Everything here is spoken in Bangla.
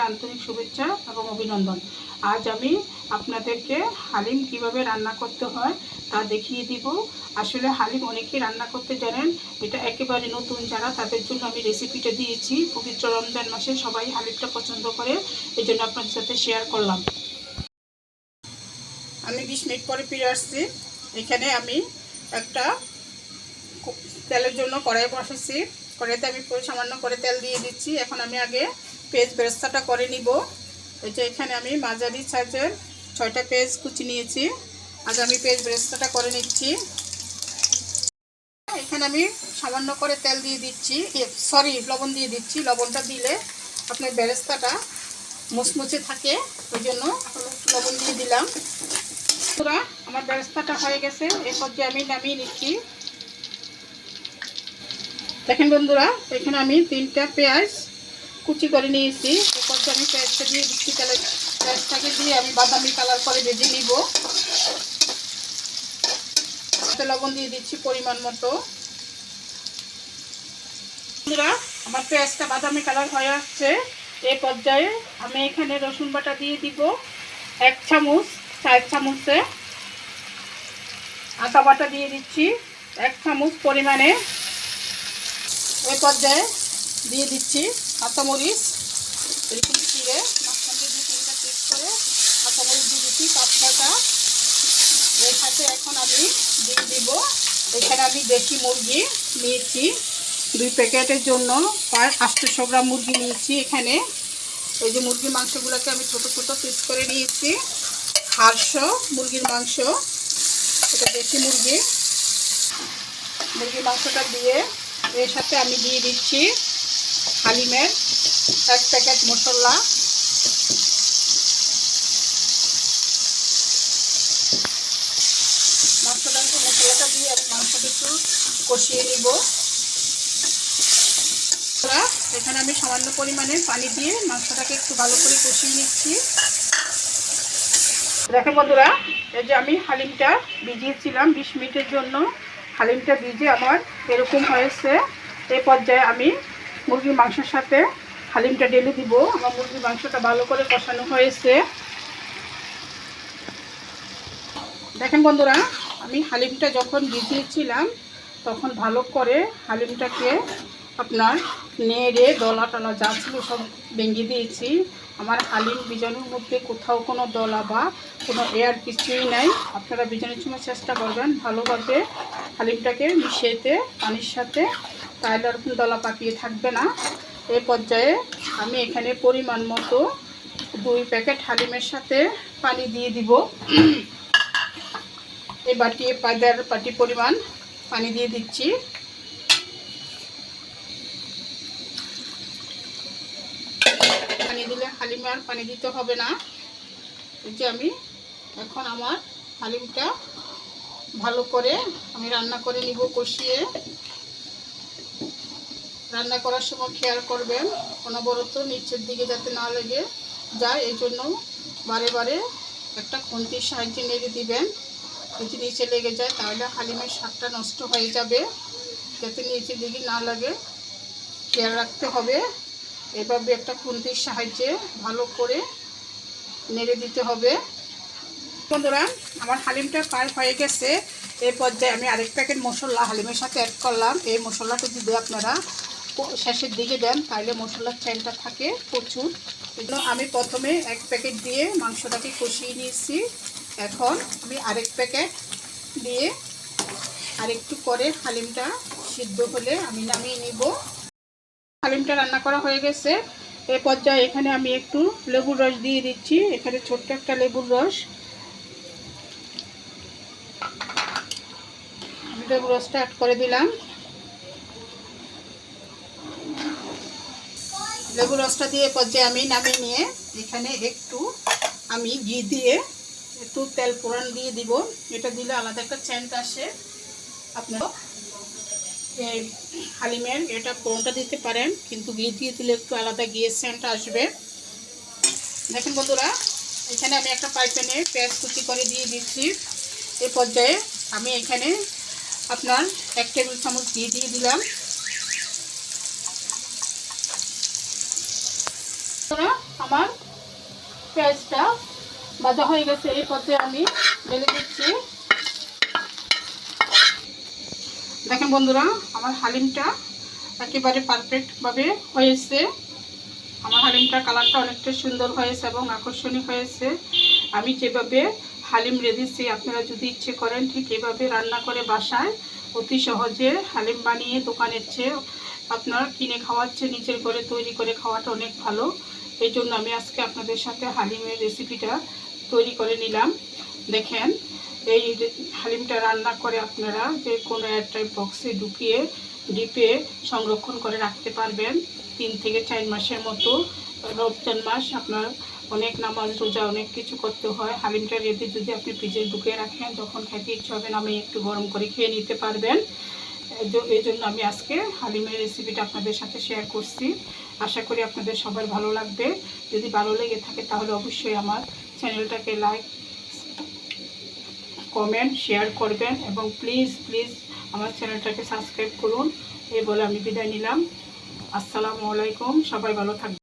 আন্তরিক শুভেচ্ছা এবং অভিনন্দন। আজ আমি আপনাদেরকে হালিম কিভাবে রান্না করতে হয় তা দেখিয়ে দিব। আসলে হালিম অনেকেই রান্না করতে জানেন, এটা একেবারে নতুন যারা তাদের জন্য আমি রেসিপিটা দিয়েছি। পবিত্র রমজান মাসে সবাই হালিমটা পছন্দ করে, এই জন্য আপনাদের সাথে শেয়ার করলাম। আমি 20 মিনিট পরে ফিরে আসছি। এখানে আমি একটা তেলের জন্য কড়াই বসেছি। কড়াইতে আমি সামান্য করে তেল দিয়ে দিচ্ছি। এখন আমি আগে পেঁয়াজ বেরেস্তাটা করে নিব। এই যে এখানে আমি মাঝারি সাইজের 6টা পেঁয়াজ কুচি নিয়েছি। আগে আমি পেঁয়াজ বেরেস্তাটা করে নিচ্ছি। এখানে আমি সামান্য করে তেল দিয়ে দিচ্ছি, লবণ দিয়ে দিচ্ছি। লবণটা দিলে আপনার বেরেস্তাটা মুচমুচে থাকে, ওই জন্য লবণ দিয়ে দিলাম। আমার বেরেস্তাটা হয়ে গেছে, এই পর্যায়ে আমি নামিয়ে নিচ্ছি। দেখেন বন্ধুরা, এখানে আমি 3টা পেঁয়াজ কুচি করে নিয়েছি। এই পর্যায়ে আমি পেঁয়াজটা দিয়ে দিচ্ছি। পেঁয়াজটাকে দিয়ে আমি বাদামি কালার করে ভেজে নিব। লবণ দিয়ে দিচ্ছি পরিমাণ মতো। বন্ধুরা, আমার পেঁয়াজটা বাদামি কালার হয়ে আসছে। এই পর্যায়ে আমি এখানে রসুন বাটা দিয়ে দিব 1 চামচ। 4 চামচে আদা বাটা দিয়ে দিচ্ছি 1 চামচ পরিমাণে। এই পর্যায়ে দিয়ে দিচ্ছি কাঁচামরিচ, এরকম চিড়ে মাঝখানে 2-3টা পিস করে কাঁচামরিচ দিয়ে দিচ্ছি 5-6টা। এর সাথে এখন আমি দিয়ে দিব, এখানে আমি দেশি মুরগি নিয়েছি 2 প্যাকেটের জন্য প্রায় 800 গ্রাম মুরগি নিয়েছি। এখানে এই যে মুরগির মাংসগুলোকে আমি ছোট ছোট পিস করে নিয়েছি। 800 মুরগির মাংস, এটা দেশি মুরগির মাংসটা দিয়ে এর সাথে আমি দিয়ে দিচ্ছি হালিমের 1 প্যাকেট মশলা। মশলাটা দিয়ে আমি মাংসটা একটু কষিয়ে নিব। এখানে আমি সামান্য পরিমাণে পানি দিয়ে মাংসটাকে একটু ভালো করে কষিয়ে নিচ্ছি। দেখেন বন্ধুরা, এই যে আমি হালিমটা ভিজিয়েছিলাম 20 মিনিটের জন্য। হালিমটা ভিজে আমার এরকম হয়েছে। এই পর্যায়ে আমি মুরগির মাংসের সাথে হালিমটা ঢেলে দিব। আমার মুরগির মাংসটা ভালো করে কষানো হয়েছে। দেখেন বন্ধুরা, আমি হালিমটা যখন ভিজিয়েছিলাম তখন ভালো করে হালিমটাকে আপনার নেড়ে দলা টলা যা ছিল সব ভেঙে দিয়েছি। আমার হালিম ভিজানোর মধ্যে কোথাও কোনো দলা বা কোনো এয়ার কিছুই নাই। আপনারা ভিজানোর সময় চেষ্টা করবেন ভালোভাবে হালিমটাকে মিশিয়েতে পানির সাথে, তাহলে আর কোনো দলা পাকিয়ে থাকবে না। এই পর্যায়ে আমি এখানে পরিমাণ মতো 2 প্যাকেট হালিমের সাথে পানি দিয়ে দিব। এই বাটি পরিমাণ পানি দিয়ে দিচ্ছি। পানি দিলে হালিমে আর পানি দিতে হবে না। এই যে আমি এখন আমার হালিমটা ভালো করে আমি রান্না করে নিব কষিয়ে। রান্না করার সময় খেয়াল করবেন অনবরত নিচের দিকে যাতে না লেগে যায়, এই জন্য বারে বারে একটা খুন্তির সাহায্যে নেড়ে দিবেন। যদি নিচে লেগে যায় তাহলে হালিমের স্বাদটা নষ্ট হয়ে যাবে। যাতে নিচের দিকে না লাগে খেয়াল রাখতে হবে। এভাবে একটা খুন্তির সাহায্যে ভালো করে নেড়ে দিতে হবে। বন্ধুরা, আমার হালিমটা প্রায় হয়ে গেছে। এই পর্যায়ে আমি আরেক প্যাকেট মশলা হালিমের সাথে অ্যাড করলাম। এই মশলাটা যদি আপনারা শেষের দিকে দেন তাহলে মশলার সেন্টটা থাকে প্রচুর। এজন্য আমি প্রথমে 1 প্যাকেট দিয়ে মাংসটাকে কষিয়ে নিয়েছি। এখন আমি আরেক প্যাকেট দিয়ে আরেকটু পরে হালিমটা সিদ্ধ হলে আমি নামিয়ে নিব। হালিমটা রান্না করা হয়ে গেছে। এই পর্যায়ে এখানে আমি একটু লেবুর রস দিয়ে দিচ্ছি। এখানে ছোট্ট একটা লেবুর রস, আমি লেবুর রসটা অ্যাড করে দিলাম। লেবুর রসটা দিয়ে পর্যায়ে আমি নামিয়ে নিয়ে এখানে একটু আমি ঘি দিয়ে একটু তেল ফোড়ন দিয়ে দিব। এটা দিলে আলাদা একটা সেন্ট আসে। আপনারা এই হালিমের এটা ফোড়নটা দিতে পারেন, কিন্তু ঘি দিয়ে দিলে একটু আলাদা ঘিয়ের সেন্ট আসবে। দেখেন বন্ধুরা, এখানে আমি একটা ফ্রাই প্যানে পেঁয়াজ কুচি করে দিয়ে দিচ্ছি। এই পর্যায়ে আমি এখানে আপনার 1 টেবিল চামচ ঘি দিয়ে দিলাম। আমার পেঁয়াজটা ভাজা হয়ে গেছে, এই পর্যায়ে আমি ঢেলে দিচ্ছি। দেখেন বন্ধুরা, আমার হালিমটা একেবারে পারফেক্টভাবে হয়েছে। আমার হালিমটার কালারটা অনেকটা সুন্দর হয়েছে এবং আকর্ষণীয় হয়েছে। আমি যেভাবে হালিম রেঁধেছি, আপনারা যদি ইচ্ছে করেন ঠিক এভাবে রান্না করে বাসায় অতি সহজে হালিম বানিয়ে দোকানের চেয়ে আপনারা কিনে খাওয়ার চেয়ে নিজের ঘরে তৈরি করে খাওয়াটা অনেক ভালো। এই জন্য আমি আজকে আপনাদের সাথে হালিমের রেসিপিটা তৈরি করে নিলাম। দেখেন, এই হালিমটা রান্না করে আপনারা যে কোনো এয়ারটাইট বক্সে ঢুকিয়ে ডিপে সংরক্ষণ করে রাখতে পারবেন 3 থেকে 4 মাসের মতো। রমজান মাস আপনার অনেক নামাজ রোজা অনেক কিছু করতে হয়। হালিমটা রেঁধে যদি আপনি ফ্রিজে ঢুকিয়ে রাখেন, যখন খেতে ইচ্ছে হবে আমি একটু গরম করে খেয়ে নিতে পারবেন। এই জন্য আমি আজকে হালিমের রেসিপিটা আপনাদের সাথে শেয়ার করছি। আশা করি আপনাদের সবার ভালো লাগবে। যদি ভালো লেগে থাকে তাহলে অবশ্যই আমার চ্যানেলটাকে লাইক, কমেন্ট, শেয়ার করবেন এবং প্লিজ আমার চ্যানেলটাকে সাবস্ক্রাইব করুন। এই বলে আমি বিদায় নিলাম। আসসালামু আলাইকুম, সবাই ভালো থাকবেন।